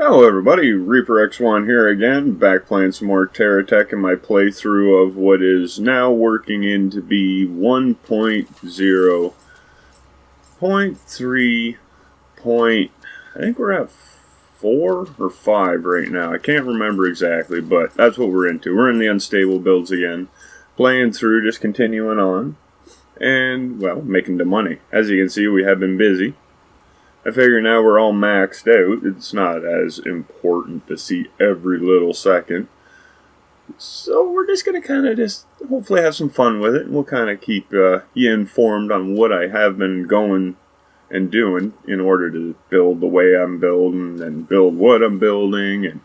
Hello everybody, Reaper X1 here again, back playing some more Terra Tech in my playthrough of what is now working in to be 1.0.3. I think we're at 4 or 5 right now. I can't remember exactly, but that's what we're into. We're in the unstable builds again, playing through, just continuing on, and, well, making the money. As you can see, we have been busy. I figure now we're all maxed out, it's not as important to see every little second. So we're just going to kind of just hopefully have some fun with it. And we'll kind of keep you informed on what I have been going and doing in order to build the way I'm building and build what I'm building and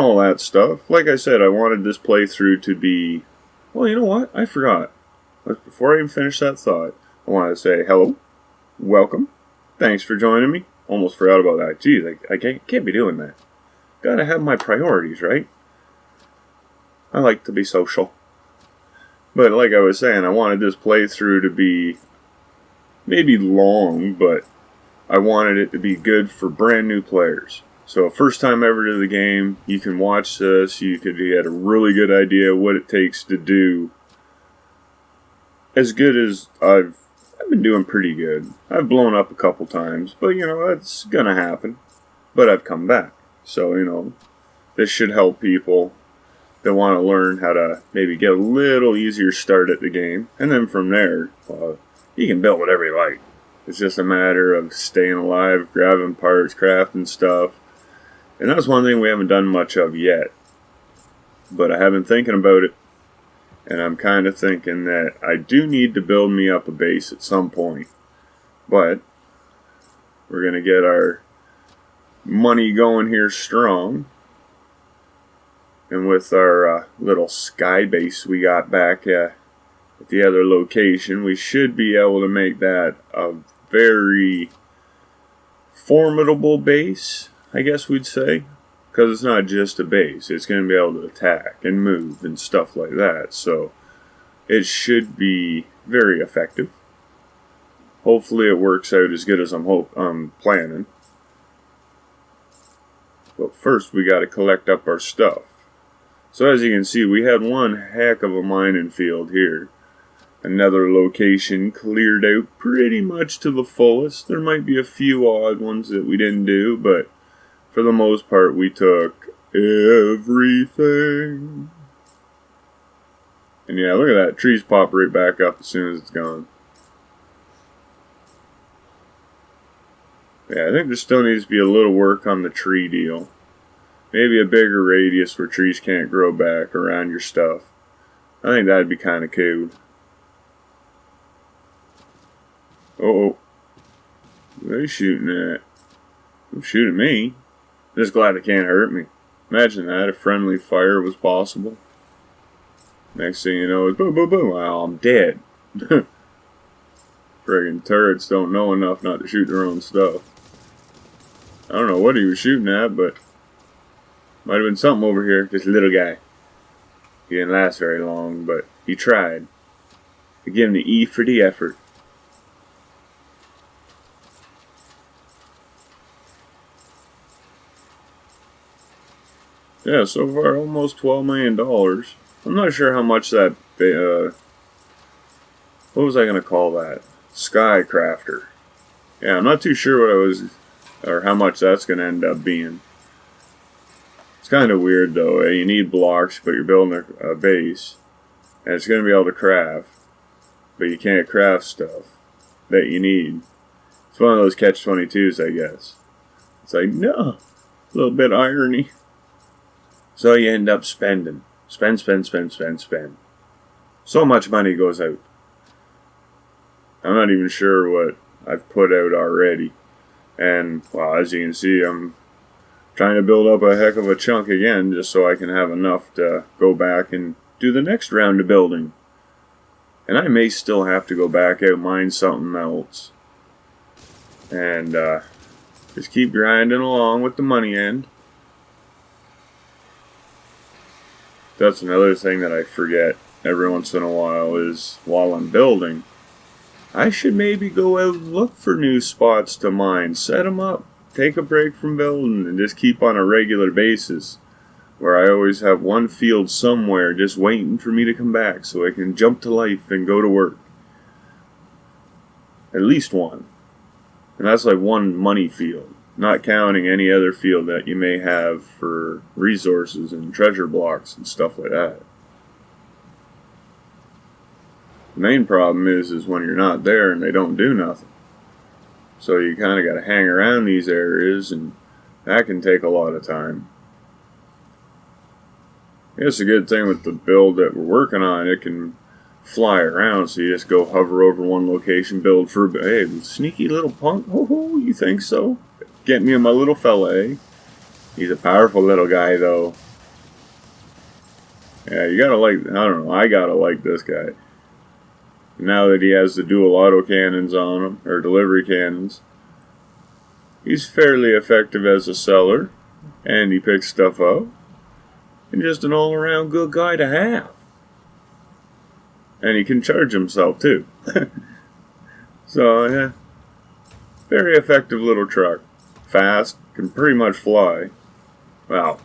all that stuff. Like I said, I wanted this playthrough to be... Well, you know what? I forgot. Before I even finish that thought, I want to say hello, welcome. Thanks for joining me. Almost forgot about that. Geez, I can't be doing that. Gotta have my priorities, right? I like to be social. But like I was saying, I wanted this playthrough to be maybe long, but I wanted it to be good for brand new players. So first time ever to the game, you can watch this, you could get a really good idea of what it takes to do as good as I've been doing pretty good. I've blown up a couple times, but you know, that's gonna happen. But I've come back. So, you know, this should help people that want to learn how to maybe get a little easier start at the game. And then from there, you can build whatever you like. It's just a matter of staying alive, grabbing parts, crafting stuff. And that's one thing we haven't done much of yet. But I have been thinking about it. And I'm kind of thinking that I do need to build me up a base at some point. But we're going to get our money going here strong. And with our little sky base we got back at the other location, we should be able to make that a very formidable base, I guess we'd say. Because it's not just a base, it's going to be able to attack and move and stuff like that. So it should be very effective. Hopefully it works out as good as I'm planning. But first we got to collect up our stuff. So as you can see, we had one heck of a mining field here. Another location cleared out pretty much to the fullest. There might be a few odd ones that we didn't do, but for the most part, we took everything. And yeah, look at that. Trees pop right back up as soon as it's gone. Yeah, I think there still needs to be a little work on the tree deal. Maybe a bigger radius where trees can't grow back around your stuff. I think that'd be kind of cool. Uh-oh. What are they shooting at? Don't shoot at me. Just glad it can't hurt me. Imagine that, if friendly fire was possible. Next thing you know, it's boom, boom, boom. Wow, I'm dead. Friggin' turrets don't know enough not to shoot their own stuff. I don't know what he was shooting at, but might have been something over here. This little guy. He didn't last very long, but he tried. I give him the E for the effort. Yeah, so far almost $12 million. I'm not sure how much that, what was I going to call that? Skycrafter. Yeah, I'm not too sure what I was, or how much that's going to end up being. It's kind of weird though, you need blocks, but you're building a base, and it's going to be able to craft, but you can't craft stuff that you need. It's one of those catch-22s, I guess. It's like, no, a little bit of irony. So you end up spending. Spend. So much money goes out. I'm not even sure what I've put out already. And, well, as you can see, I'm trying to build up a heck of a chunk again, just so I can have enough to go back and do the next round of building. And I may still have to go back out and mine something else. And, just keep grinding along with the money end. That's another thing that I forget every once in a while is while I'm building, I should maybe go out and look for new spots to mine, set them up, take a break from building and just keep on a regular basis, where I always have one field somewhere just waiting for me to come back so I can jump to life and go to work. At least one. And that's like one money field, not counting any other field that you may have for resources and treasure blocks and stuff like that. The main problem is when you're not there and they don't do nothing. So you kind of got to hang around these areas, and that can take a lot of time. I guess a good thing with the build that we're working on, it can fly around, so you just go hover over one location, build for a bit. Hey, sneaky little punk. Oh, you think so? Get me and my little fella, eh? He's a powerful little guy, though. Yeah, you gotta like, I don't know, I gotta like this guy. Now that he has the dual auto cannons on him, or delivery cannons, he's fairly effective as a seller, and he picks stuff up, and just an all-around good guy to have. And he can charge himself too. So yeah, very effective little truck. Fast, can pretty much fly. Wow,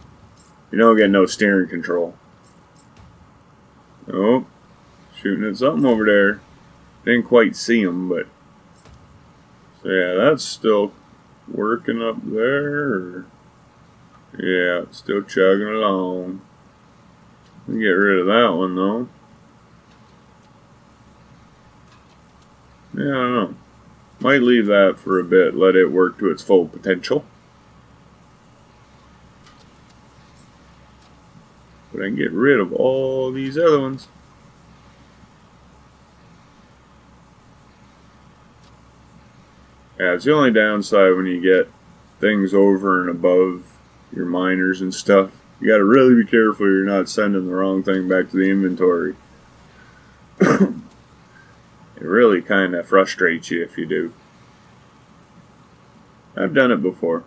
you don't get no steering control. Oh, shooting at something over there. Didn't quite see him, but so yeah, that's still working up there. Or, yeah, it's still chugging along. Let me get rid of that one though. Yeah, I don't know. Might leave that for a bit, let it work to its full potential. But I can get rid of all these other ones. Yeah, it's the only downside when you get things over and above your miners and stuff. You gotta really be careful you're not sending the wrong thing back to the inventory. It really kind of frustrates you if you do. I've done it before.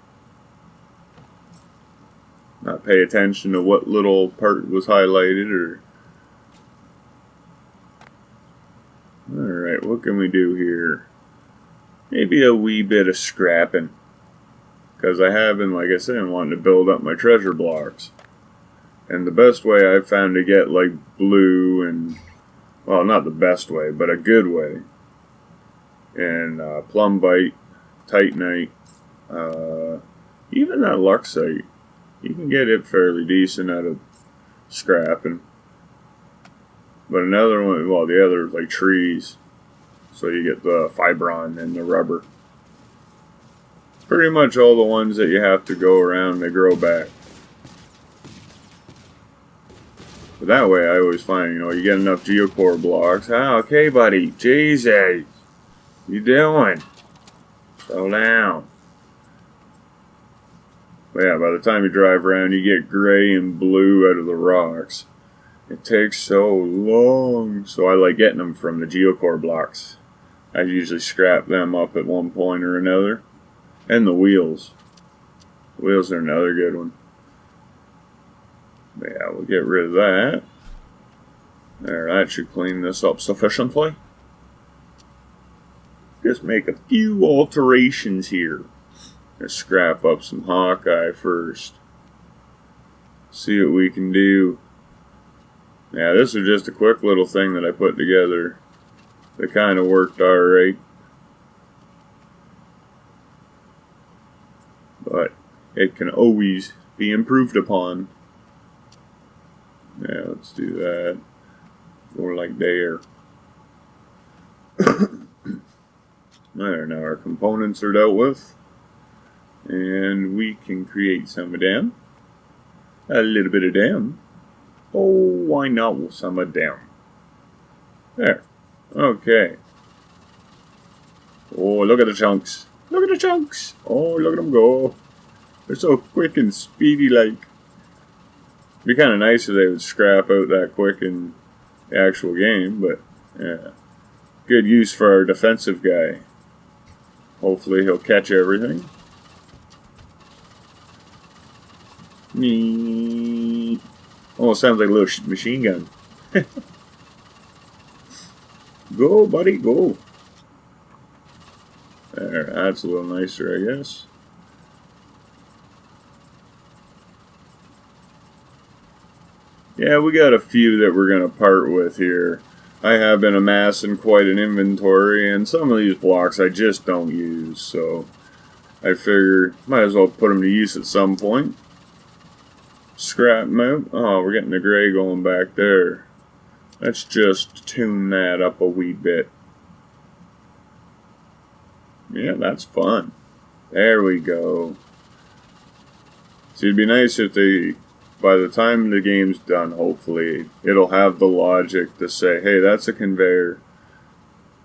Not pay attention to what little part was highlighted or... Alright, what can we do here? Maybe a wee bit of scrapping. Because I have been, like I said, wanting to build up my treasure blocks. And the best way I've found to get like blue and... Well, not the best way, but a good way. And plumbite, titanite, even that luxite. You can get it fairly decent out of scrapping. But another one, well, the other is like trees. So you get the fibron and the rubber. Pretty much all the ones that you have to go around, they grow back. But that way I always find, you know, you get enough geocore blocks. Ah, okay, buddy. Jesus. You doing? Slow down. But yeah, by the time you drive around, you get gray and blue out of the rocks. It takes so long. So I like getting them from the geocore blocks. I usually scrap them up at one point or another. And the wheels. The wheels are another good one. Yeah, we'll get rid of that. There, that should clean this up sufficiently. Just make a few alterations here. Let's scrap up some Hawkeye first. See what we can do. Yeah, this was just a quick little thing that I put together. That kind of worked alright. But it can always be improved upon. Yeah, let's do that. More like there. There, now our components are dealt with. And we can create some of them. A little bit of them. Oh, why not some of them? There. Okay. Oh, look at the chunks. Look at the chunks. Oh, look at them go. They're so quick and speedy like. It'd be kind of nice if they would scrap out that quick in the actual game, but yeah. Good use for our defensive guy. Hopefully he'll catch everything. Nee. Almost sounds like a little machine gun. Go, buddy, go. There, that's a little nicer, I guess. Yeah, we got a few that we're going to part with here. I have been amassing quite an inventory, and some of these blocks I just don't use, so I figure might as well put them to use at some point. Scrap them out. Oh, we're getting the gray going back there. Let's just tune that up a wee bit. Yeah, that's fun. There we go. So it'd be nice if they, by the time the game's done, hopefully, it'll have the logic to say, hey, that's a conveyor.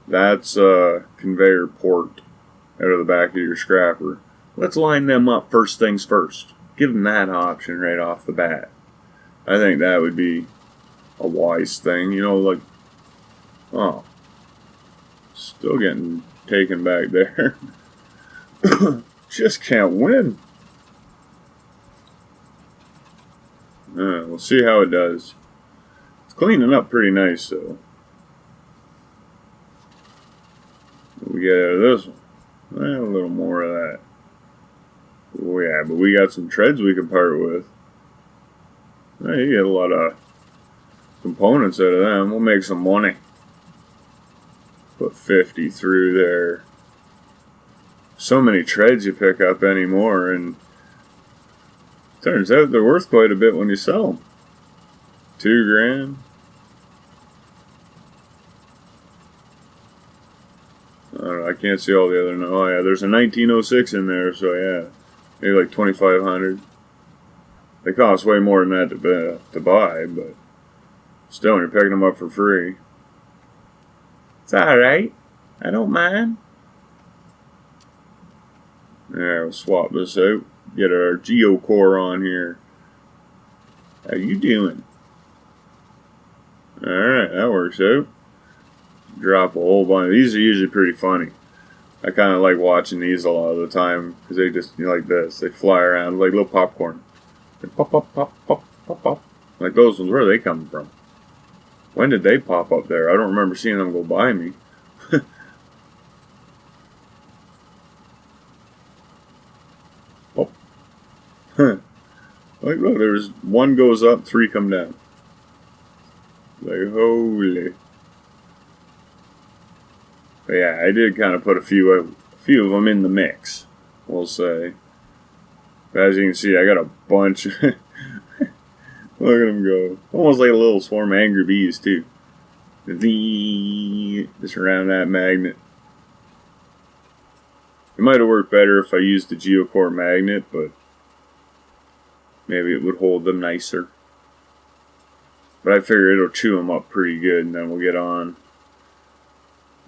That's a conveyor port out of the back of your scrapper. Let's line them up first things first. Give them that option right off the bat. I think that would be a wise thing. You know, like, oh, still getting taken back there. Just can't win. We'll see how it does. It's cleaning up pretty nice, though. What we get out of this one? Well, a little more of that. Oh yeah, but we got some treads we can part with. You get a lot of components out of them. We'll make some money. Put 50 through there. So many treads you pick up anymore, and turns out they're worth quite a bit when you sell them. $2 grand. I don't know, I can't see all the other. Oh yeah, there's a 1906 in there, so yeah, maybe like 2,500. They cost way more than that to buy, but still, you're picking them up for free. It's all right. I don't mind. Yeah, we'll swap this out. Get our geocore on here. How you doing? Alright, that works out. Drop a whole bunch. These are usually pretty funny. I kind of like watching these a lot of the time because they just, you know, like this. They fly around like little popcorn. They pop, pop, pop, pop, pop, pop. Like those ones, where are they coming from? When did they pop up there? I don't remember seeing them go by me. Oh. Like, look, there's one goes up, 3 come down. Like, holy. But yeah, I did kind of put a few of them in the mix, we'll say. But as you can see, I got a bunch. Look at them go. Almost like a little swarm of angry bees, too. Just around that magnet. It might have worked better if I used the geocore magnet, but maybe it would hold them nicer. But I figure it'll chew them up pretty good, and then we'll get on.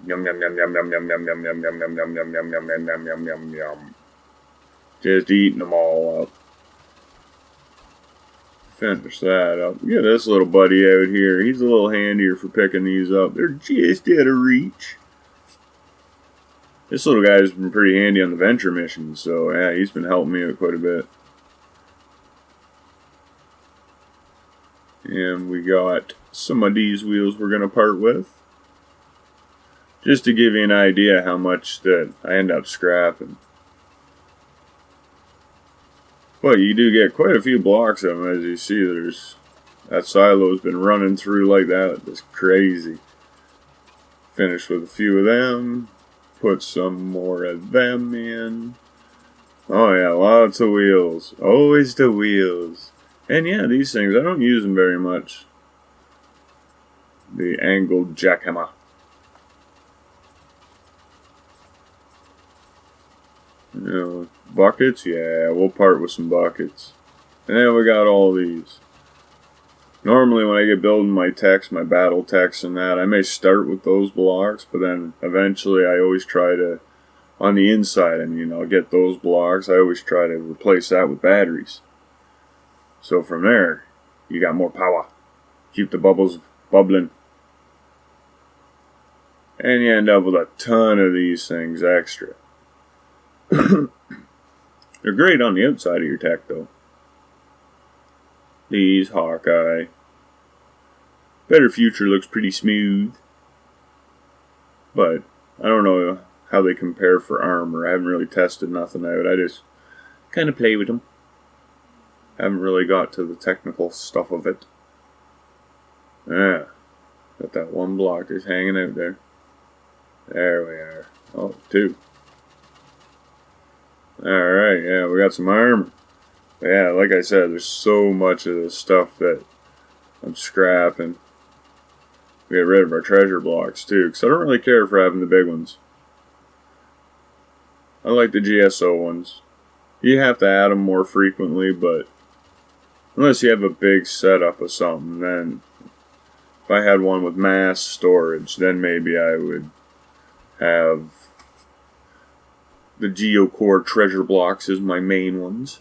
Yum yum yum yum yum yum yum yum yum yum yum yum yum yum yum yum yum yum yum yum. Just eating them all up. Finish that up. Get this little buddy out here. He's a little handier for picking these up. They're just out of reach. This little guy's been pretty handy on the venture missions, so yeah, he's been helping me out quite a bit. And we got some of these wheels we're going to part with. Just to give you an idea how much that I end up scrapping. But you do get quite a few blocks of them, as you see. That silo's been running through like that. It's crazy. Finish with a few of them. Put some more of them in. Oh yeah, lots of wheels. Always the wheels. And yeah, these things, I don't use them very much. The angled jackhammer. You know, buckets? Yeah, we'll part with some buckets. And then we got all these. Normally when I get building my techs, my battle techs and that, I may start with those blocks, but then eventually I always try to, on the inside, and you know, get those blocks, I always try to replace that with batteries. So from there, you got more power. Keep the bubbles bubbling. And you end up with a ton of these things extra. They're great on the outside of your tech, though. These Hawkeye. Better Future looks pretty smooth. But I don't know how they compare for armor. I haven't really tested nothing out. I just kind of play with them. Haven't really got to the technical stuff of it. Yeah. Got that one block just hanging out there. There we are. Oh, two. Alright, yeah, we got some armor. But yeah, like I said, there's so much of this stuff that I'm scrapping. We get rid of our treasure blocks too, because I don't really care for having the big ones. I like the GSO ones. You have to add them more frequently, but unless you have a big setup of something, then if I had one with mass storage, then maybe I would have the Geocore treasure blocks as my main ones.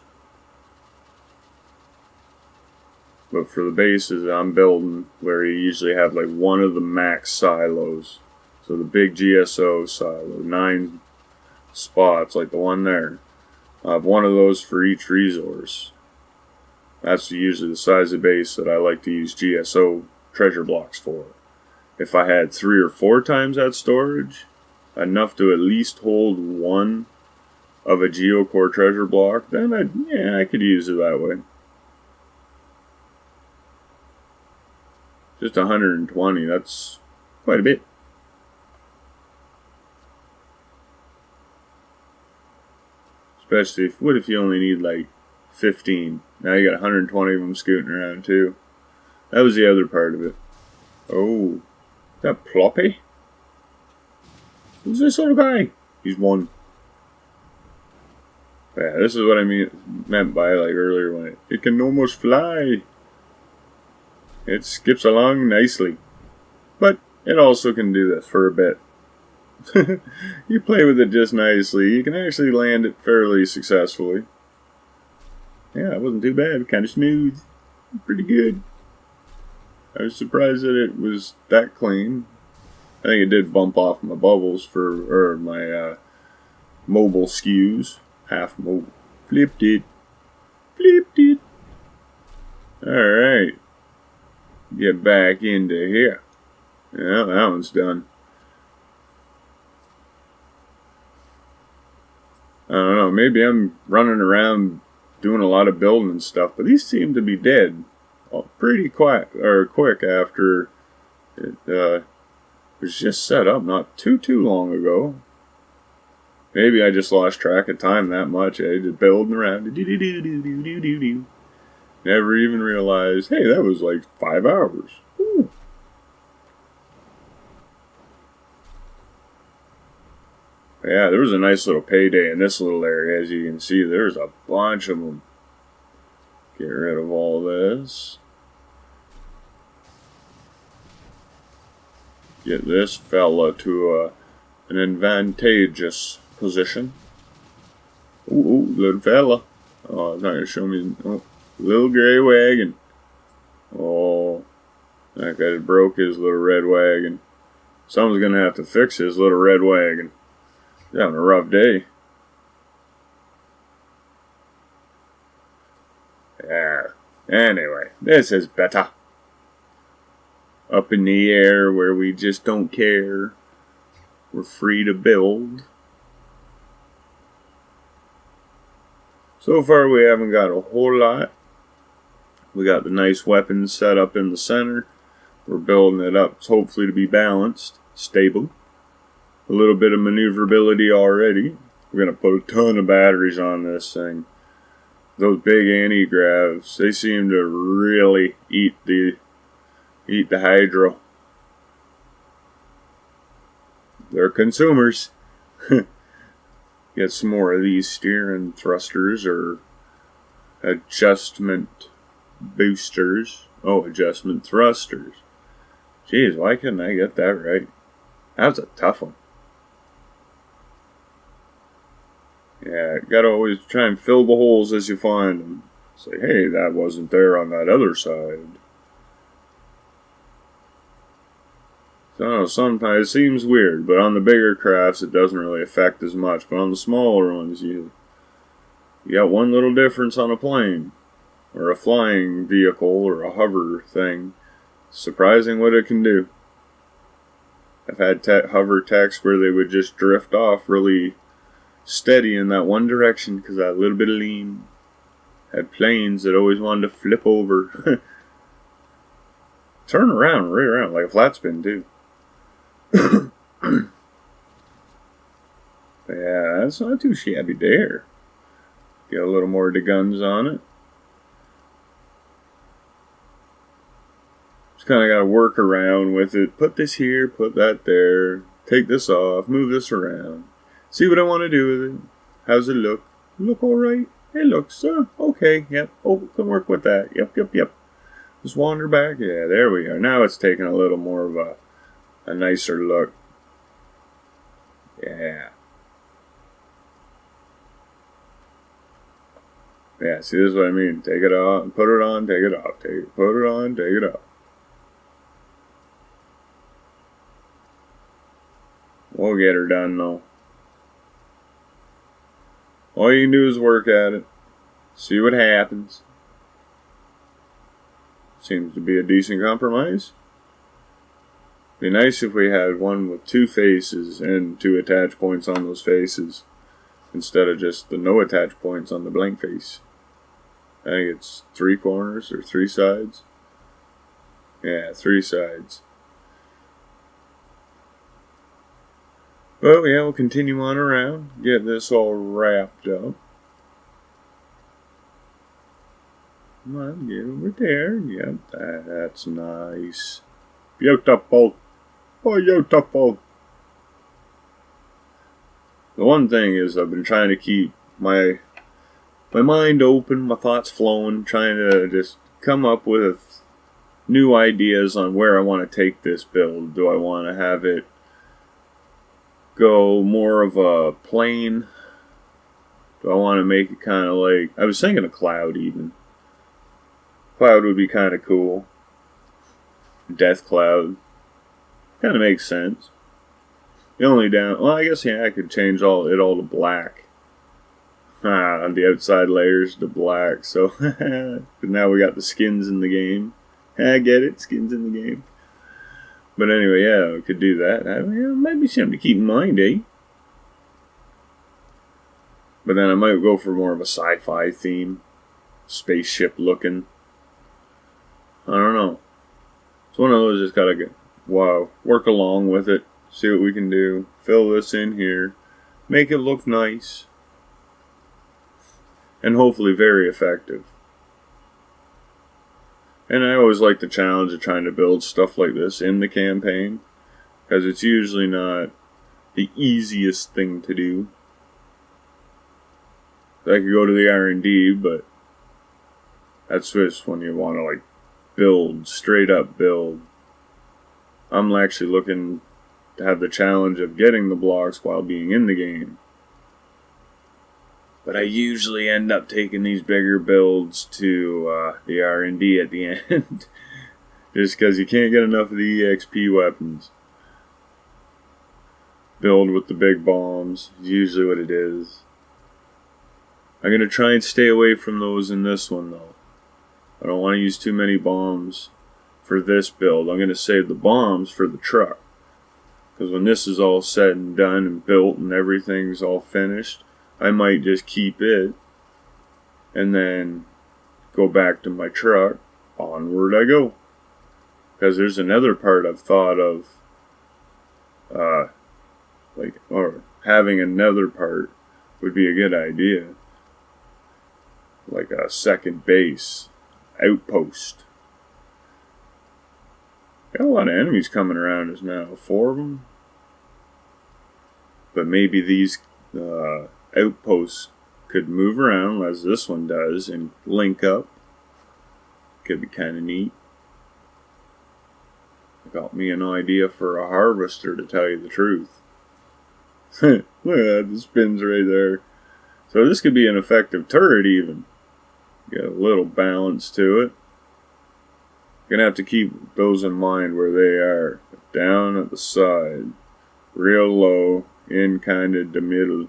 But for the bases I'm building, where you usually have like one of the max silos. So the big GSO silo, 9 spots like the one there. I have one of those for each resource. That's usually the size of base that I like to use GSO treasure blocks for. If I had 3 or 4 times that storage, enough to at least hold one of a Geocore treasure block, then I could use it that way. Just 120, that's quite a bit. Especially what if you only need like 15? Now you got 120 of them scooting around too. That was the other part of it. Oh, is that Ploppy? Who's this little guy? He's one. Yeah, this is what I meant by like earlier when it can almost fly. It skips along nicely. But it also can do this for a bit. You play with it just nicely. You can actually land it fairly successfully. Yeah, it wasn't too bad. Kind of smooth. Pretty good. I was surprised that it was that clean. I think it did bump off my bubbles or my mobile skews. Half mobile. Flipped it. Flipped it. Alright. Get back into here. Yeah, that one's done. I don't know, maybe I'm running around doing a lot of building and stuff, but these seem to be dead pretty quick after it was just set up not too long ago. Maybe I just lost track of time that much. Just building around. Never even realized, hey, that was like 5 hours. Ooh. Yeah, there was a nice little payday in this little area. As you can see, there's a bunch of them. Get rid of all this. Get this fella to an advantageous position. Ooh, little fella. Oh, it's not going to show me. Oh, little gray wagon. Oh, that guy broke his little red wagon. Someone's going to have to fix his little red wagon. He's having a rough day. Yeah. Anyway, this is better. Up in the air where we just don't care. We're free to build. So far we haven't got a whole lot. We got the nice weapons set up in the center. We're building it up hopefully to be balanced, stable. A little bit of maneuverability already. We're going to put a ton of batteries on this thing. Those big anti-gravs, they seem to really eat the hydro. They're consumers. Get some more of these steering thrusters or adjustment boosters. Oh, adjustment thrusters. Jeez, why couldn't I get that right? That was a tough one. Yeah, gotta always try and fill the holes as you find them. Say, hey, that wasn't there on that other side. So sometimes it seems weird, but on the bigger crafts it doesn't really affect as much. But on the smaller ones, you got one little difference on a plane, or a flying vehicle, or a hover thing. Surprising what it can do. I've had hover techs where they would just drift off really steady in that one direction because that little bit of lean. Had planes that always wanted to flip over. turn around, right around, like a flat spin too. Yeah, that's not too shabby there. Get a little more of the guns on it. Just kind of got to work around with it. Put this here, put that there. Take this off, move this around. See what I want to do with it. How's it look? Look alright? It looks, okay, yep. Oh, can work with that. Yep. Just wander back. Yeah, there we are. Now it's taking a little more of a nicer look. Yeah. Yeah, see, this is what I mean. Take it off, put it on, take it off. Put it on, take it off. We'll get her done, though. All you can do is work at it. See what happens. Seems to be a decent compromise. Be nice if we had one with 2 faces and 2 attach points on those faces, instead of just the no attach points on the blank face. I think it's 3 corners or 3 sides. Yeah, 3 sides. But yeah, we'll continue on around, get this all wrapped up. Come on, get over there. Yep, that's nice. Beautiful. Beautiful. The one thing is I've been trying to keep my mind open, my thoughts flowing, trying to just come up with new ideas on where I want to take this build. Do I want to have it go more of a plane? Do I want to make it kind of like, I was thinking a cloud even. Cloud would be kind of cool. Death cloud. Kind of makes sense. The only well, I guess, yeah, I could change it all to black. On the outside layers to black. So, now we got the skins in the game. I get it, skins in the game. But anyway, yeah, we could do that. Might be something to keep in mind, eh? But then I might go for more of a sci-fi theme. Spaceship looking. I don't know. It's one of those, just gotta work along with it. See what we can do. Fill this in here. Make it look nice. And hopefully very effective. And I always like the challenge of trying to build stuff like this in the campaign, because it's usually not the easiest thing to do. I could go to the R&D, but that's just when you want to like build, straight up build. I'm actually looking to have the challenge of getting the blocks while being in the game. But I usually end up taking these bigger builds to the R&D at the end. Just because you can't get enough of the EXP weapons. Build with the big bombs is usually what it is. I'm going to try and stay away from those in this one, though. I don't want to use too many bombs for this build. I'm going to save the bombs for the truck. Because when this is all said and done and built and everything's all finished, I might just keep it and then go back to my truck. Onward I go. Because there's another part I've thought of, or having another part would be a good idea. Like a second base, outpost. Got a lot of enemies coming around us now. 4 of them. But maybe these outposts could move around as this one does and link up. Could be kind of neat. Got me an idea for a harvester, to tell you the truth. Look at that, the spins right there. So this could be an effective turret even. Get a little balance to it. Gonna have to keep those in mind where they are. Down at the side. Real low. In kind of the middle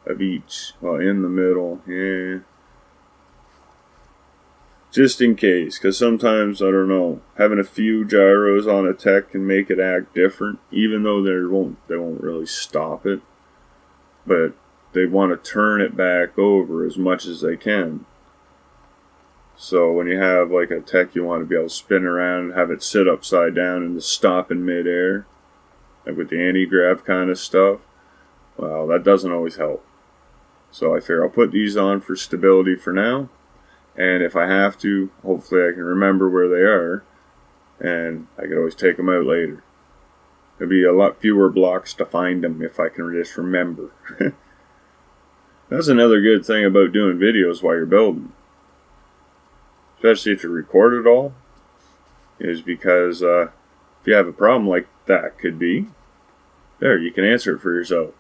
of each. Well, in the middle. Yeah. Just in case. Because sometimes, I don't know, having a few gyros on a tech can make it act different. Even though they won't really stop it. But they want to turn it back over as much as they can. So when you have like a tech you want to be able to spin around and have it sit upside down and just stop in midair, like with the anti-grav kind of stuff, well, that doesn't always help. So I figure I'll put these on for stability for now, and if I have to, hopefully I can remember where they are, and I can always take them out later. There'll be a lot fewer blocks to find them if I can just remember. That's another good thing about doing videos while you're building, especially if you record it all, is because if you have a problem like that could be, there, you can answer it for yourself.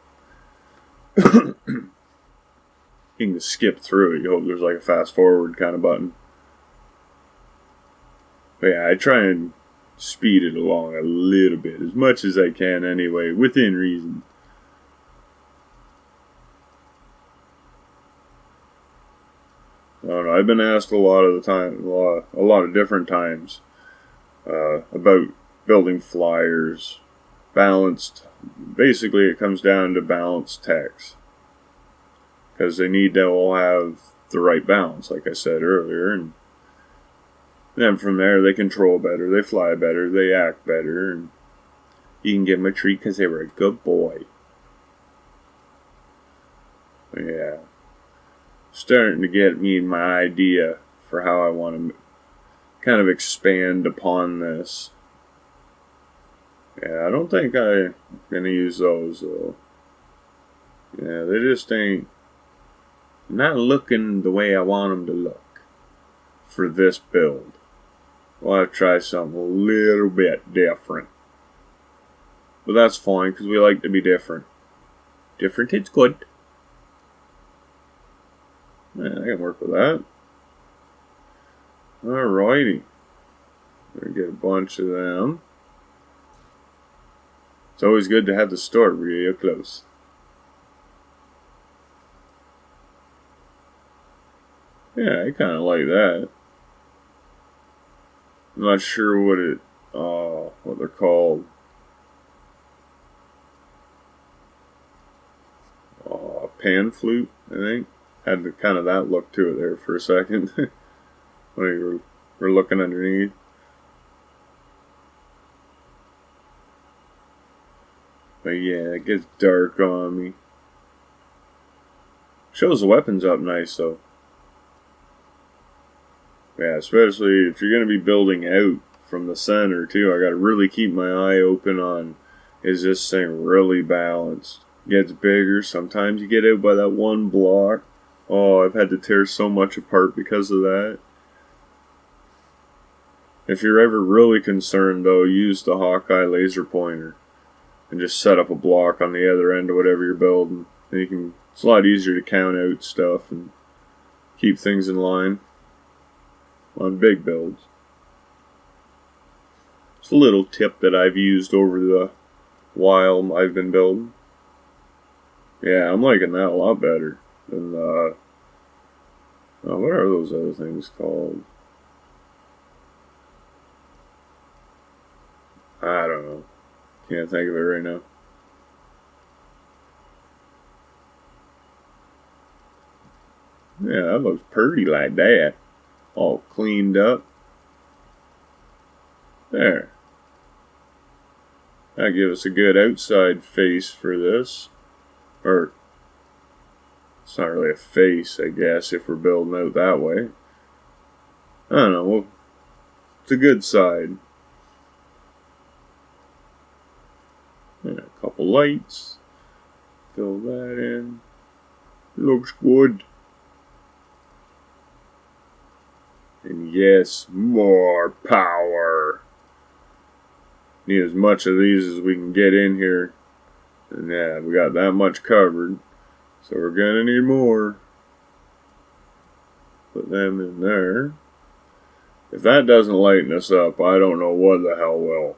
You can skip through it. You hope there's like a fast forward kind of button. But yeah, I try and speed it along a little bit, as much as I can anyway, within reason. I don't know, I've been asked a lot of the time, a lot of different times, about building flyers, balanced. Basically, it comes down to balanced techs, because they need to all have the right balance, like I said earlier, and then from there they control better, they fly better, they act better, and you can give them a treat because they were a good boy. But yeah, starting to get me my idea for how I want to kind of expand upon this. Yeah, I don't think I'm going to use those though. Yeah, they just ain't not looking the way I want them to look for this build. We'll have to try something a little bit different. But that's fine, because we like to be different. Different is good. Yeah, I can work with that. Alrighty. We'll get a bunch of them. It's always good to have the store real close. Yeah, I kind of like that. I'm not sure what they're called. Pan flute, I think. Had kind of that look to it there for a second. When we were looking underneath. But yeah, it gets dark on me. Shows the weapons up nice though. Yeah, especially if you're going to be building out from the center too. I got to really keep my eye open on, is this thing really balanced? Gets bigger. Sometimes you get out by that one block. Oh, I've had to tear so much apart because of that. If you're ever really concerned though, use the Hawkeye laser pointer and just set up a block on the other end of whatever you're building. And it's a lot easier to count out stuff and keep things in line on big builds. It's a little tip that I've used over the while I've been building. Yeah, I'm liking that a lot better than what are those other things called? I don't know. Can't think of it right now. Yeah, that looks pretty like that. All cleaned up. There. That gives us a good outside face for this. Or, it's not really a face, I guess, if we're building out that way. I don't know. Well, it's a good side. And a couple lights. Fill that in. Looks good. And yes, more power. Need as much of these as we can get in here. And yeah, we got that much covered. So we're gonna need more. Put them in there. If that doesn't lighten us up, I don't know what the hell will.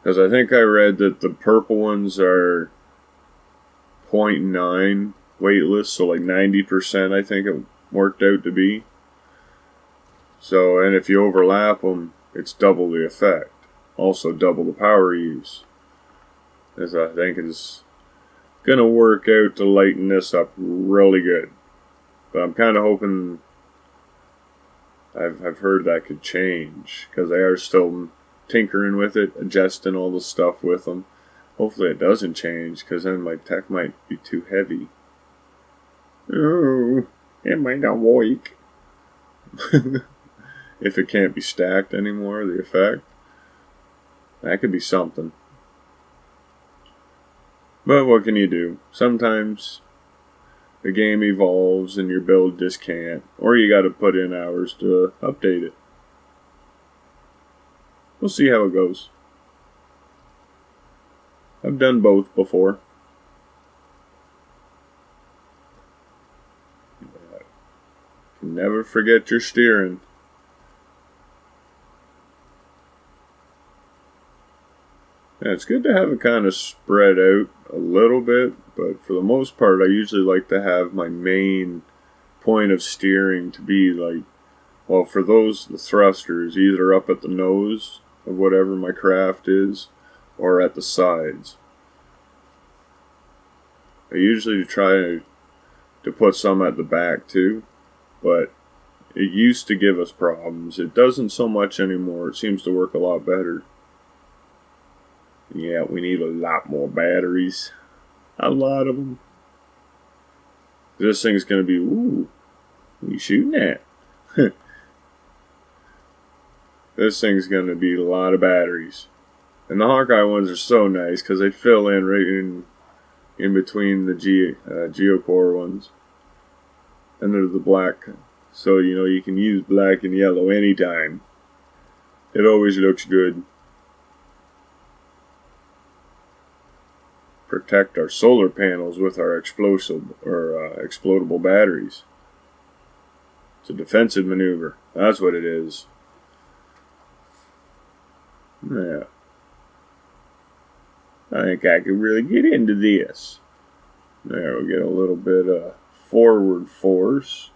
Because I think I read that the purple ones are 0.9 weightless, so like 90% I think it worked out to be. So, and if you overlap them, it's double the effect. Also double the power use. As I think is going to work out to lighten this up really good. But I'm kind of hoping I've heard that could change, because they are still tinkering with it, adjusting all the stuff with them. Hopefully it doesn't change, because then my tech might be too heavy. Oh, it might not work. If it can't be stacked anymore, the effect. That could be something. But what can you do? Sometimes the game evolves and your build just can't. Or you gotta put in hours to update it. We'll see how it goes. I've done both before. Never forget your steering. Yeah, it's good to have it kind of spread out a little bit, but for the most part I usually like to have my main point of steering to be like, well, for those, the thrusters, either up at the nose of whatever my craft is, or at the sides. I usually try to put some at the back too, but it used to give us problems. It doesn't so much anymore. It seems to work a lot better. Yeah, we need a lot more batteries. A lot of them. This thing's going to be, ooh, what are you shooting at? This thing's going to be a lot of batteries. And the Hawkeye ones are so nice because they fill in right in between the Geocore ones. And they're the black. So, you know, you can use black and yellow anytime. It always looks good. Protect our solar panels with our explodable batteries. It's a defensive maneuver. That's what it is. Yeah. I think I could really get into this. There, we get a little bit of forward force.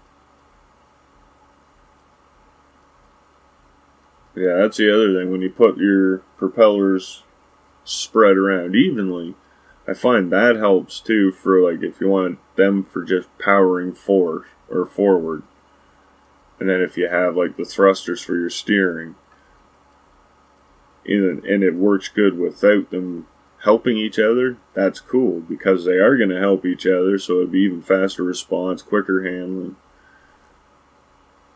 Yeah, that's the other thing. When you put your propellers spread around evenly, I find that helps too for like if you want them for just powering forward or forward. And then if you have like the thrusters for your steering, and it works good without them helping each other, that's cool because they are going to help each other, so it'd be even faster response, quicker handling.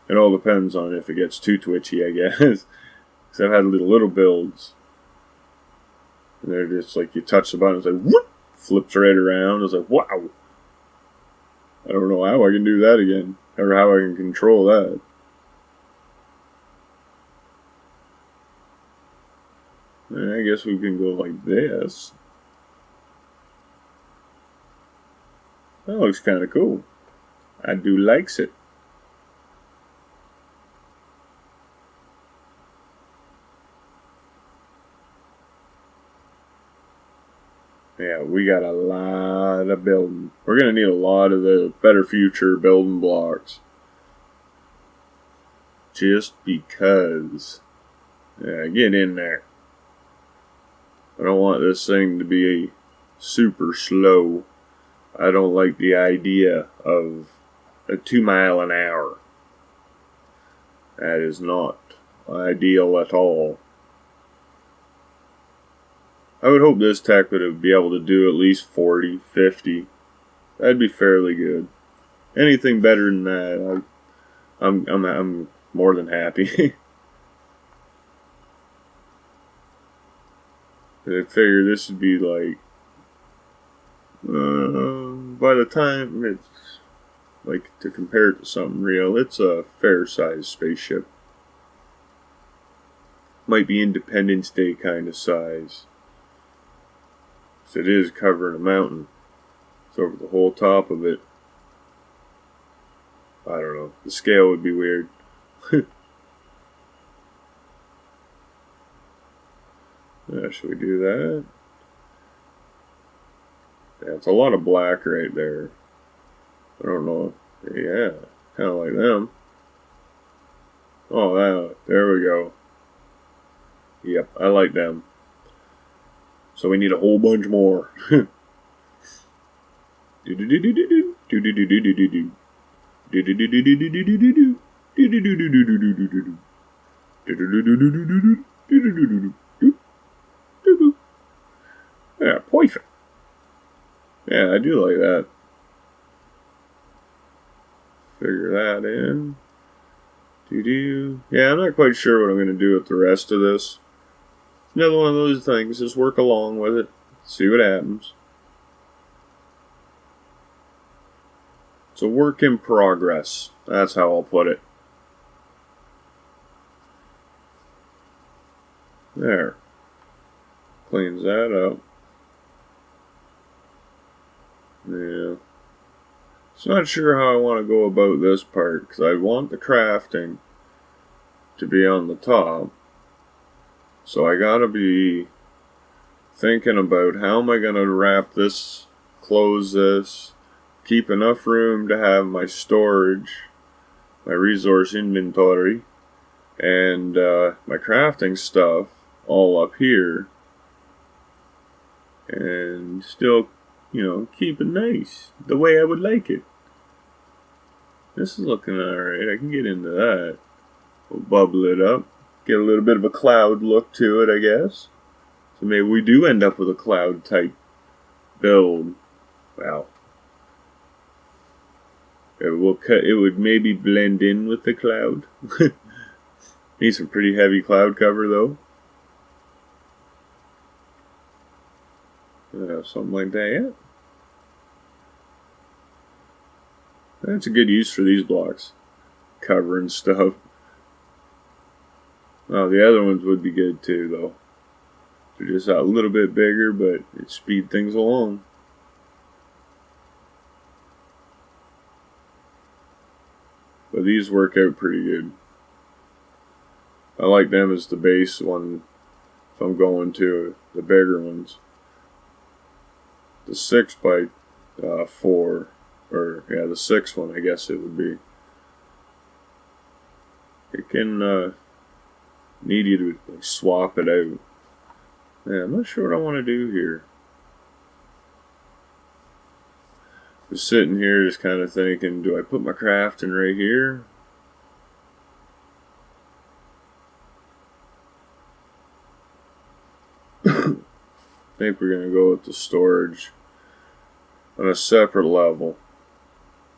It all depends on if it gets too twitchy, I guess. Because I've had little builds. And they're just like, you touch the button, it's like, whoop, flips right around. It's like, wow. I don't know how I can do that again. Or how I can control that. And I guess we can go like this. That looks kind of cool. I do likes it. Yeah, we got a lot of building. We're going to need a lot of the better future building blocks. Just because. Yeah, get in there. I don't want this thing to be super slow. I don't like the idea of a 2 mile an hour. That is not ideal at all. I would hope this tech would be able to do at least 40, 50. That'd be fairly good. Anything better than that, I'm more than happy. I figure this would be like, by the time it's, like, to compare it to something real, it's a fair-sized spaceship. Might be Independence Day kind of size. So it is covering a mountain. It's over the whole top of it. I don't know. The scale would be weird. Should we do that? Yeah, it's a lot of black right there. I don't know. Yeah, kind of like them. Oh, there we go. Yep, I like them. So we need a whole bunch more. Yeah, perfect. Yeah, I do like that. Figure that in. Yeah, I'm not quite sure what I'm going to do with the rest of this. Another one of those things. Just work along with it. See what happens. It's a work in progress. That's how I'll put it. There. Cleans that up. Yeah. So not sure how I want to go about this part, because I want the crafting to be on the top. So I gotta be thinking about how am I gonna wrap this, close this, keep enough room to have my storage, my resource inventory, and my crafting stuff all up here, and still, keep it nice the way I would like it. This is looking alright. I can get into that. We'll bubble it up, get a little bit of a cloud look to it, I guess. So maybe we do end up with a cloud type build. Wow. It would maybe blend in with the cloud. Need some pretty heavy cloud cover though. Something like that, yeah. That's a good use for these blocks. Covering stuff. Oh, the other ones would be good too, though. They're just a little bit bigger, but it speed things along. But these work out pretty good. I like them as the base one if I'm going to the bigger ones. The 6x4, or yeah, the 6 one, I guess it would be. It can need you to swap it out. Yeah, I'm not sure what I want to do here. Just sitting here, just kind of thinking, do I put my crafting right here? I think we're going to go with the storage on a separate level.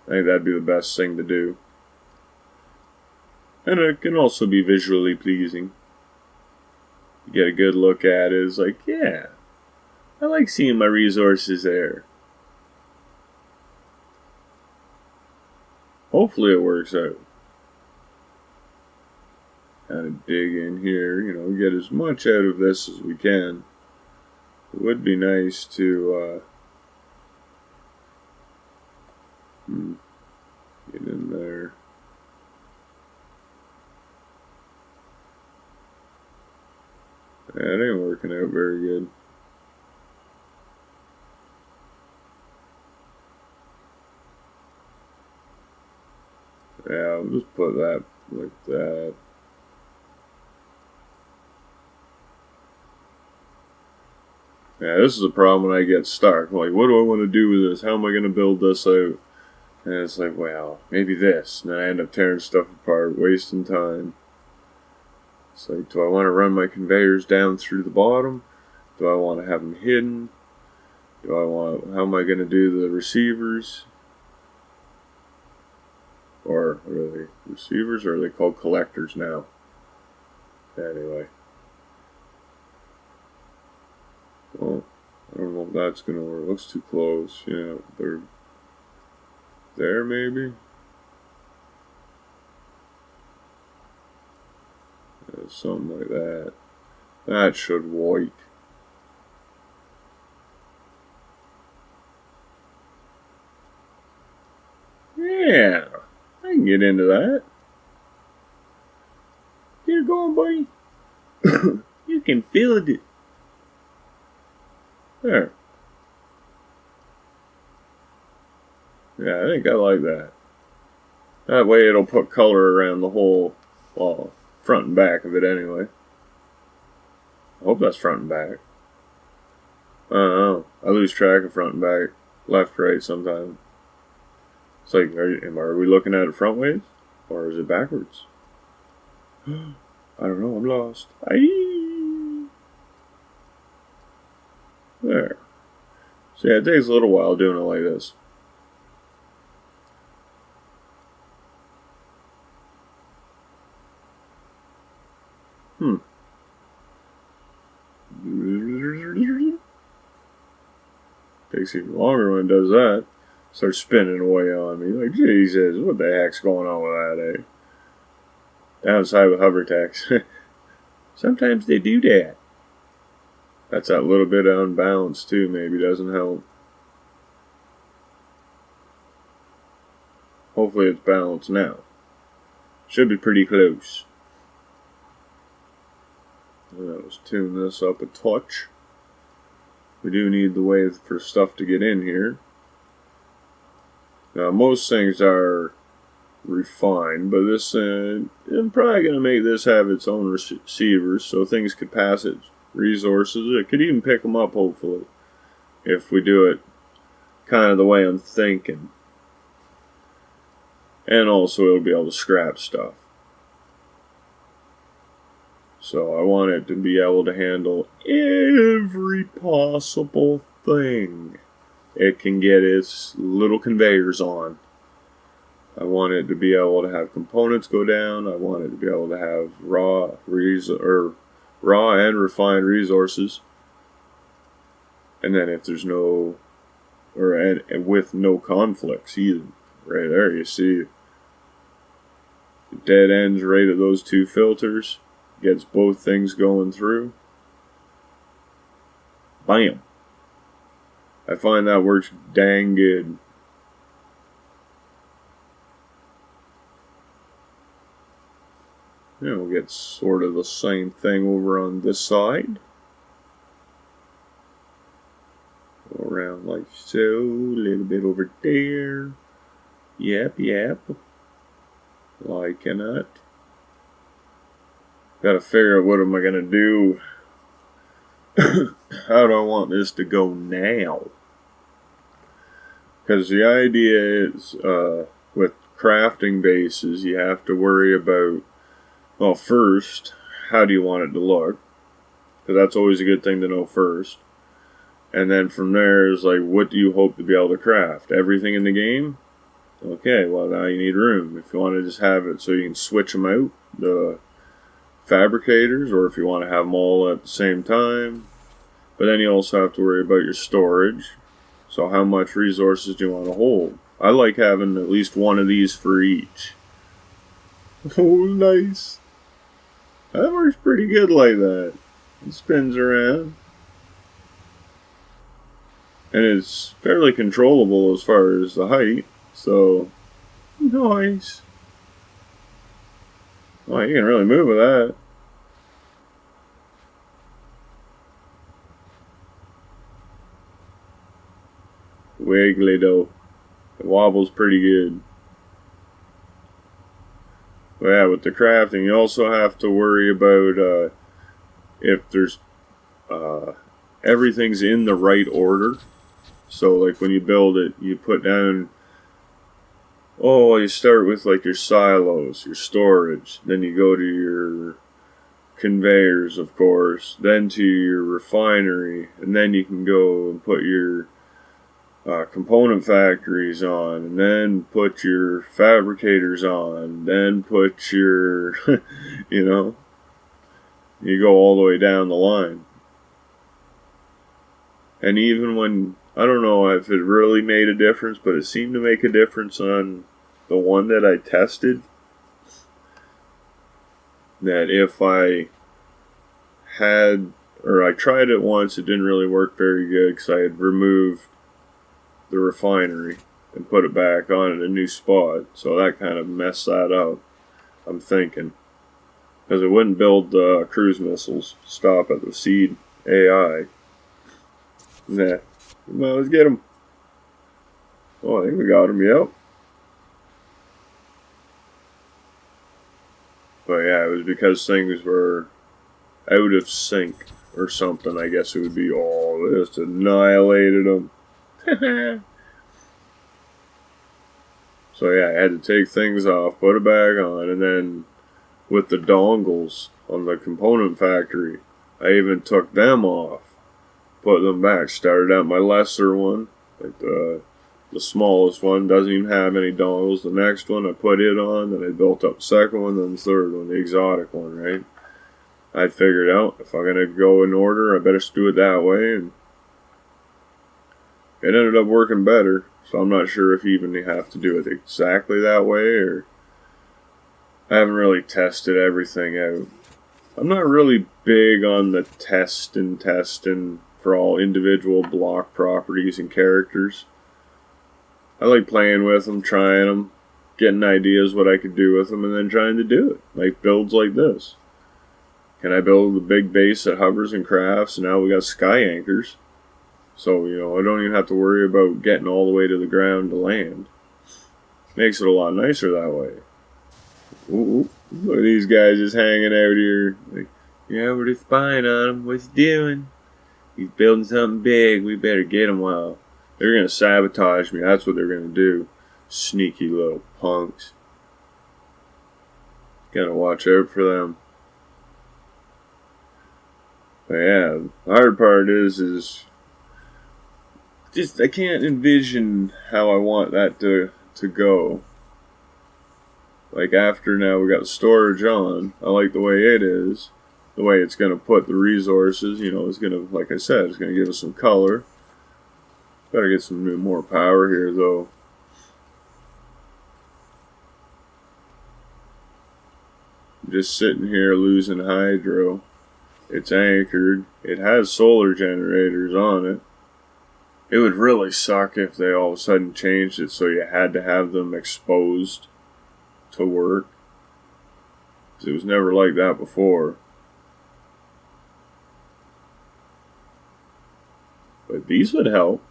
I think that'd be the best thing to do. And it can also be visually pleasing. You get a good look at it. It's like, yeah, I like seeing my resources there. Hopefully it works out. Kind of dig in here, get as much out of this as we can. It would be nice to get in there. Yeah, it ain't working out very good. Yeah, I'll just put that like that. Yeah, this is a problem when I get stuck. Like, what do I want to do with this? How am I going to build this out? And it's like, well, maybe this. And then I end up tearing stuff apart, wasting time. It's like, do I want to run my conveyors down through the bottom? Do I want to have them hidden? How am I going to do the receivers? Or are they receivers, or are they called collectors now? Anyway. Well, I don't know if that's going to work. It looks too close. Yeah, they're there maybe? Yeah, something like that. That should work. Yeah, I can get into that. Get it going, buddy. You can build it. There. Yeah, I think I like that. That way it'll put color around the whole, well, front and back of it anyway. I hope that's front and back. I don't know. I lose track of front and back. Left, right sometimes. It's like, are we looking at it front ways? Or is it backwards? I don't know, I'm lost. Aye. There. So yeah, it takes a little while doing it like this. Takes even longer when it does that. Starts spinning away on me. Like, Jesus, what the heck's going on with that, eh? Downside with hover techs. Sometimes they do that. That's that little bit of unbalance too, maybe doesn't help. Hopefully it's balanced now. Should be pretty close. Let's tune this up a touch. We do need the way for stuff to get in here. Now most things are refined, but this I'm probably going to make this have its own receivers so things could pass its resources. It could even pick them up, hopefully, if we do it kind of the way I'm thinking. And also it'll be able to scrap stuff. So I want it to be able to handle every possible thing it can get its little conveyors on. I want it to be able to have components go down. I want it to be able to have raw and refined resources. And then if there's no, and with no conflicts either. Right there you see the dead ends right at those two filters. Gets both things going through. Bam. I find that works dang good. And we'll get sort of the same thing over on this side. Go around like so, a little bit over there. Yep. Liking it. Gotta figure out what am I gonna do. How do I want this to go now? Because the idea is, with crafting bases, you have to worry about, well, first, how do you want it to look? Because that's always a good thing to know first. And then from there is like, what do you hope to be able to craft? Everything in the game? Okay, well now you need room. If you want to just have it so you can switch them out, the fabricators, or if you want to have them all at the same time. But then you also have to worry about your storage. So how much resources do you want to hold? I like having at least one of these for each. Oh, nice. That works pretty good like that. It spins around. And it's fairly controllable as far as the height. So, nice. Oh, you can really move with that. Wiggly though. It wobbles pretty good. But yeah, with the crafting, you also have to worry about if there's everything's in the right order. So like when you build it, you put down, you start with like your silos, your storage, then you go to your conveyors, of course, then to your refinery, and then you can go and put your component factories on, and then put your fabricators on, then put your, you go all the way down the line. And even when, I don't know if it really made a difference, but it seemed to make a difference on the one that I tested, that if I tried it once, it didn't really work very good because I had removed the refinery and put it back on in a new spot, so that kind of messed that up, I'm thinking, because it wouldn't build cruise missiles. Stop at the seed AI. Nah. Well, let's get them. Oh, I think we got them, yep. But yeah, it was because things were out of sync or something, I guess it would be. Oh, just annihilated them. So yeah, I had to take things off, put it back on, and then with the dongles on the component factory, I even took them off, put them back. Started out my lesser one, like the smallest one, doesn't even have any dongles. The next one I put it on, then I built up the second one, then the third one, the exotic one, right? I figured out if I'm gonna go in order, I better do it that way, and it ended up working better. So I'm not sure if even you have to do it exactly that way, or I haven't really tested everything out. I'm not really big on the testing for all individual block properties and characters. I like playing with them, trying them, getting ideas what I could do with them, and then trying to do it. Like builds like this. Can I build the big base that hovers and crafts, and now we got sky anchors. So, you know, I don't even have to worry about getting all the way to the ground to land. Makes it a lot nicer that way. Ooh, look at these guys just hanging out here. Like, yeah, we're just spying on him. What's he doing? He's building something big. We better get him while. They're going to sabotage me. That's what they're going to do. Sneaky little punks. Gotta watch out for them. But yeah, the hard part is just I can't envision how I want that to go. Like after now we got the storage on, I like the way it is, the way it's gonna put the resources. You know, it's gonna, like I said, it's gonna give us some color. Better get some more power here though. I'm just sitting here losing hydro. It's anchored. It has solar generators on it. It would really suck if they all of a sudden changed it so you had to have them exposed to work. 'Cause it was never like that before. But these would help.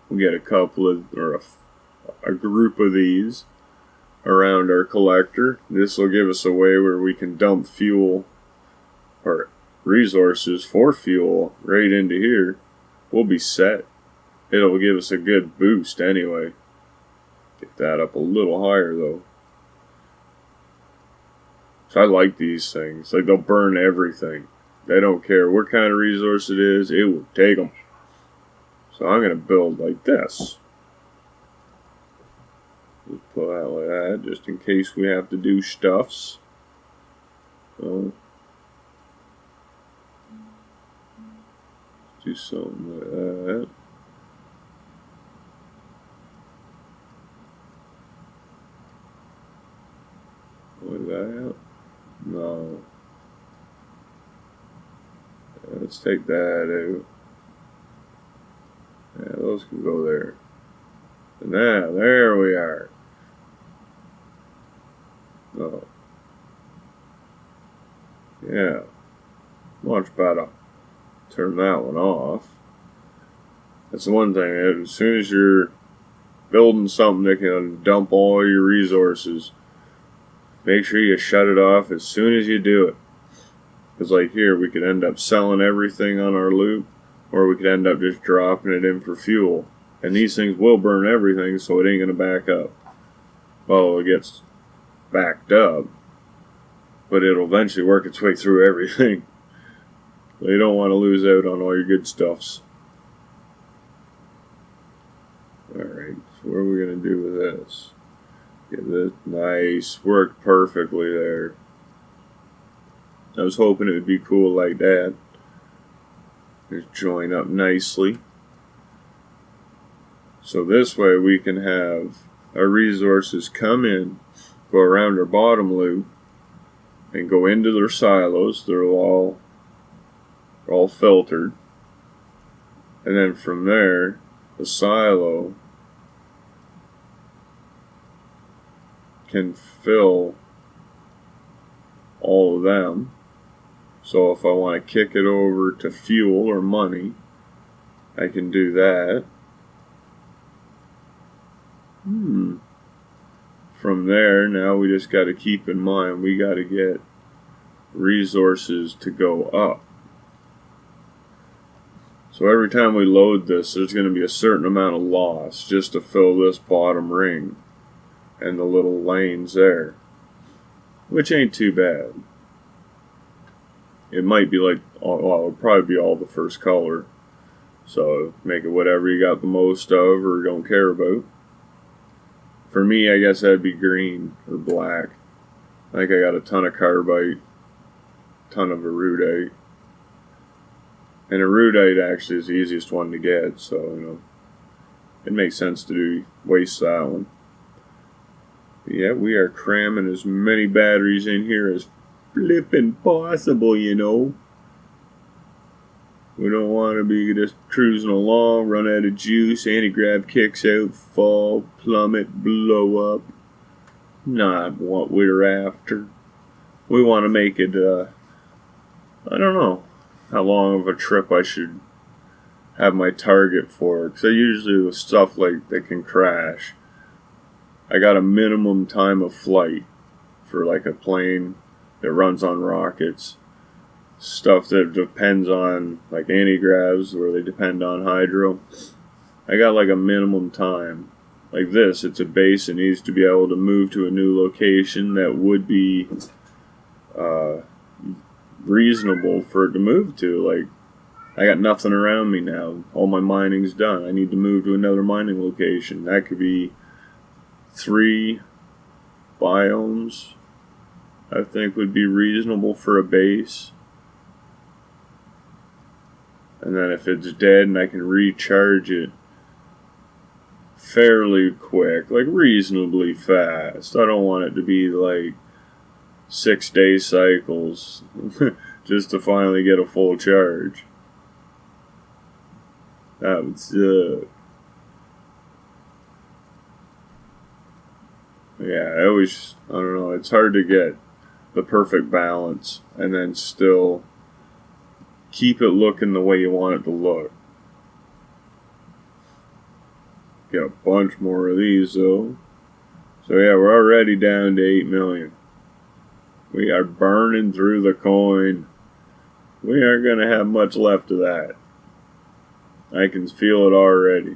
We'll get a couple of, or a group of these around our collector. This will give us a way where we can dump fuel or resources for fuel right into here. We'll be set. It'll give us a good boost anyway. Get that up a little higher though. So I like these things. Like they'll burn everything. They don't care what kind of resource it is. It will take them. So I'm going to build like this. We'll pull out like that just in case we have to do stuffs. Do something like that. Like that? No. Let's take that out. Yeah, those can go there. And now, there we are. Oh. Yeah. Much better. Turn that one off. That's the one thing. As soon as you're building something that can dump all your resources, make sure you shut it off as soon as you do it. Because like here, we could end up selling everything on our loop, or we could end up just dropping it in for fuel. And these things will burn everything, so it ain't going to back up. Well, it gets backed up, but it'll eventually work its way through everything. So you don't want to lose out on all your good stuffs. Alright, so what are we going to do with this? Get this nice, worked perfectly there. I was hoping it would be cool like that. Just join up nicely. So this way we can have our resources come in, go around our bottom loop, and go into their silos. They're all filtered. And then from there, the silo can fill all of them. So if I want to kick it over to fuel or money, I can do that. From there, now we just got to keep in mind we got to get resources to go up. So every time we load this, there's going to be a certain amount of loss just to fill this bottom ring and the little lanes there, which ain't too bad. It might be like, well, it'll probably be all the first color. So make it whatever you got the most of or don't care about. For me, I guess that'd be green or black. I think I got a ton of carbide, ton of erudite. And erudite actually is the easiest one to get, so, you know, it makes sense to waste that one. But yeah, we are cramming as many batteries in here as flippin' possible, you know. We don't want to be just cruising along, run out of juice, anti-grav kicks out, fall, plummet, blow up. Not what we're after. We want to make it, I don't know how long of a trip I should have my target for. Because I usually with stuff like that can crash, I got a minimum time of flight for like a plane that runs on rockets. Stuff that depends on like anti-gravs where they depend on hydro. I got like a minimum time. Like this, it's a base that needs to be able to move to a new location that would be reasonable for it to move to. Like, I got nothing around me now. All my mining's done. I need to move to another mining location. That could be 3 biomes, I think would be reasonable for a base. And then if it's dead and I can recharge it fairly quick, like reasonably fast. I don't want it to be like 6-day cycles just to finally get a full charge. That would suck. Yeah, I don't know, it's hard to get the perfect balance and then still keep it looking the way you want it to look. Get a bunch more of these though. So yeah, we're already down to 8 million. We are burning through the coin. We aren't going to have much left of that. I can feel it already.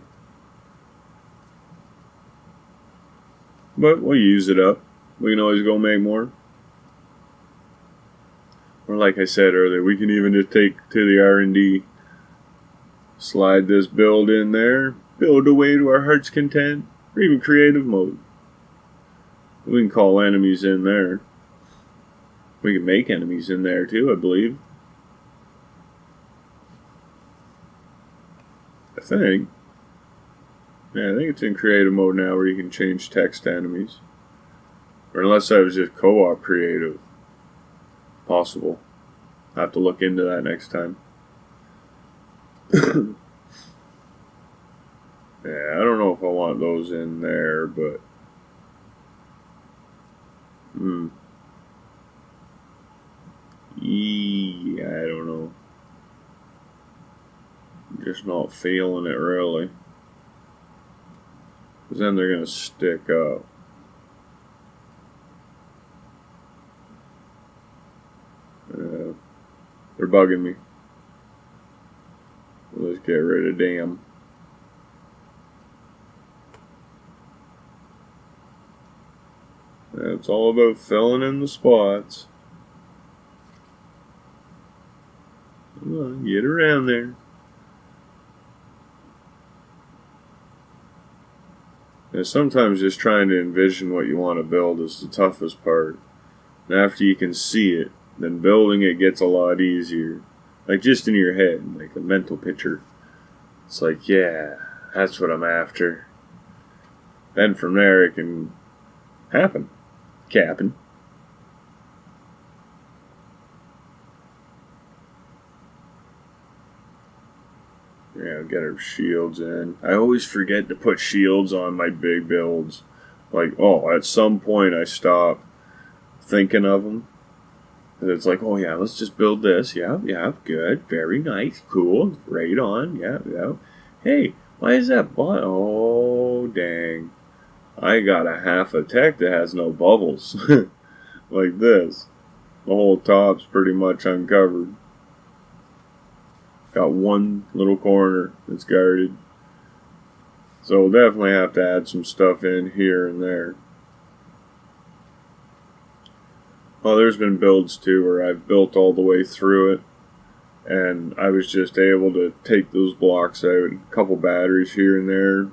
But we'll use it up. We can always go make more. Or like I said earlier, we can even just take to the R&D. Slide this build in there. Build away to our heart's content. Or even creative mode. We can call enemies in there. We can make enemies in there too, I believe. I think. Yeah, I think it's in creative mode now where you can change text to enemies. Or unless I was just co-op creative. Possible. I'll have to look into that next time. Yeah, I don't know if I want those in there, but... Yeah, I don't know. I'm just not feeling it really. Because then they're going to stick up. They're bugging me. Let's get rid of them. It's all about filling in the spots. Come on, get around there. And sometimes just trying to envision what you want to build is the toughest part. And after you can see it, then building it gets a lot easier. Like just in your head, like a mental picture. It's like, yeah, that's what I'm after. Then from there it can happen. Capping. Yeah, get our shields in. I always forget to put shields on my big builds. Like, at some point I stop thinking of them. And it's like, oh yeah, let's just build this. Yeah, good. Very nice. Cool. Right on. Yeah. Hey, why is that button? Oh, dang. I got a half a tech that has no bubbles. Like this. The whole top's pretty much uncovered. Got one little corner that's guarded. So we'll definitely have to add some stuff in here and there. Well, there's been builds too where I've built all the way through it, and I was just able to take those blocks out, a couple batteries here and there,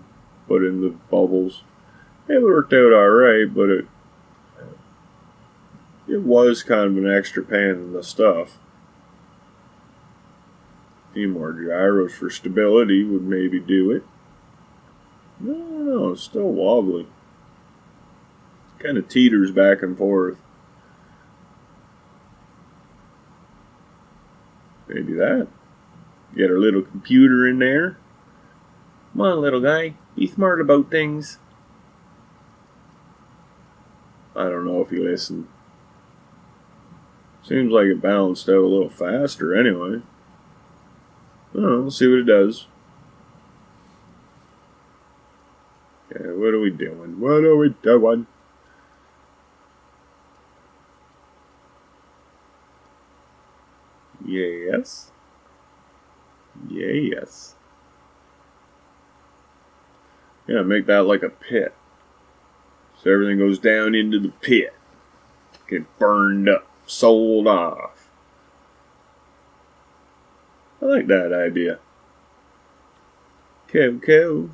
put in the bubbles. It worked out alright, but it was kind of an extra pain in the stuff. A few more gyros for stability would maybe do it. No, it's still wobbly. Kind of teeters back and forth. Maybe that. Get our little computer in there. Come on, little guy. Be smart about things. I don't know if he listened. Seems like it balanced out a little faster anyway. I don't know, we'll see what it does. Okay, what are we doing? What are we doing? Yes. Yes. Yeah, make that like a pit. So everything goes down into the pit. Get burned up, sold off. I like that idea. Cool.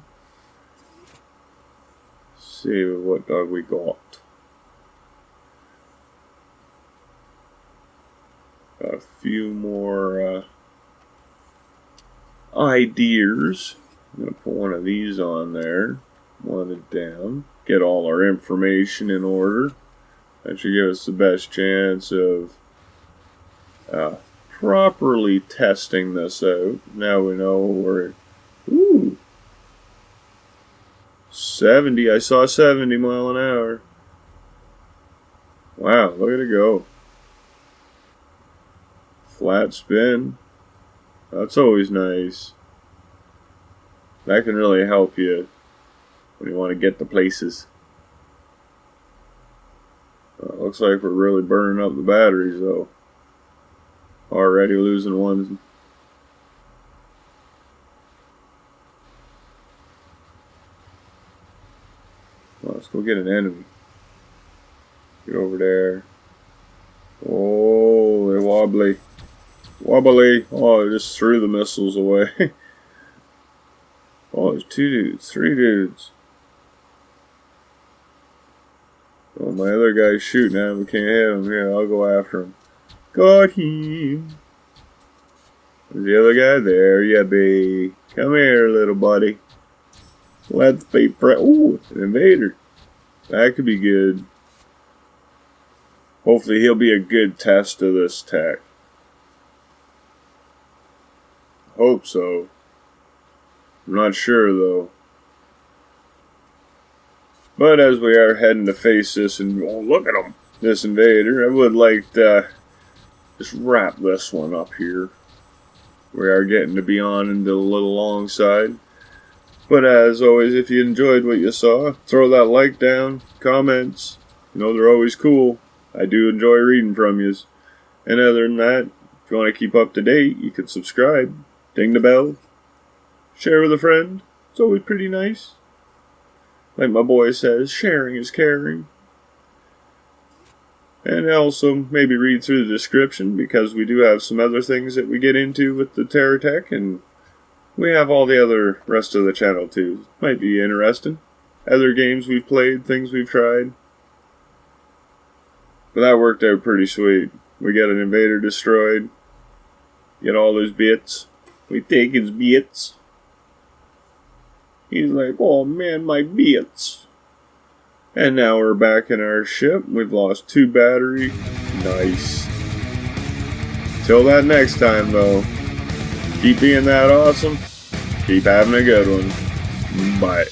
See what dog we got. Got a few more ideas. I'm going to put one of these on there. One it down. Get all our information in order. That should give us the best chance of properly testing this out. Now we know we're... Ooh! 70. I saw 70 mile an hour. Wow, look at it go. Flat spin. That's always nice. That can really help you when you want to get to places. Looks like we're really burning up the batteries though. Already losing one. Well, let's go get an enemy. Get over there. Oh, they're wobbly. Wobbly. Oh, I just threw the missiles away. Oh, there's 2 dudes, 3 dudes. Oh, my other guy's shooting at him. We can't hit him. Yeah, I'll go after him. Got him. There's the other guy. There you be. Come here, little buddy. Let's be friends. Ooh, an invader. That could be good. Hopefully he'll be a good test of this tech. Hope so. I'm not sure though. But as we are heading to face this, and oh, look at him, this invader, I would like to just wrap this one up here. We are getting to be on into a little long side. But as always, if you enjoyed what you saw, throw that like down, comments. You know, they're always cool. I do enjoy reading from you. And other than that, if you want to keep up to date, you can subscribe, ding the bell, share with a friend. It's always pretty nice. Like my boy says, sharing is caring. And also maybe read through the description, because we do have some other things that we get into with the Terra Tech, and we have all the other rest of the channel too. Might be interesting. Other games we've played, things we've tried. But that worked out pretty sweet. We got an invader destroyed. Get all his bits. We take his bits. He's like, oh man, my bits. And now we're back in our ship. We've lost 2 battery. Nice. Till that next time though. Keep being that awesome. Keep having a good one. Bye.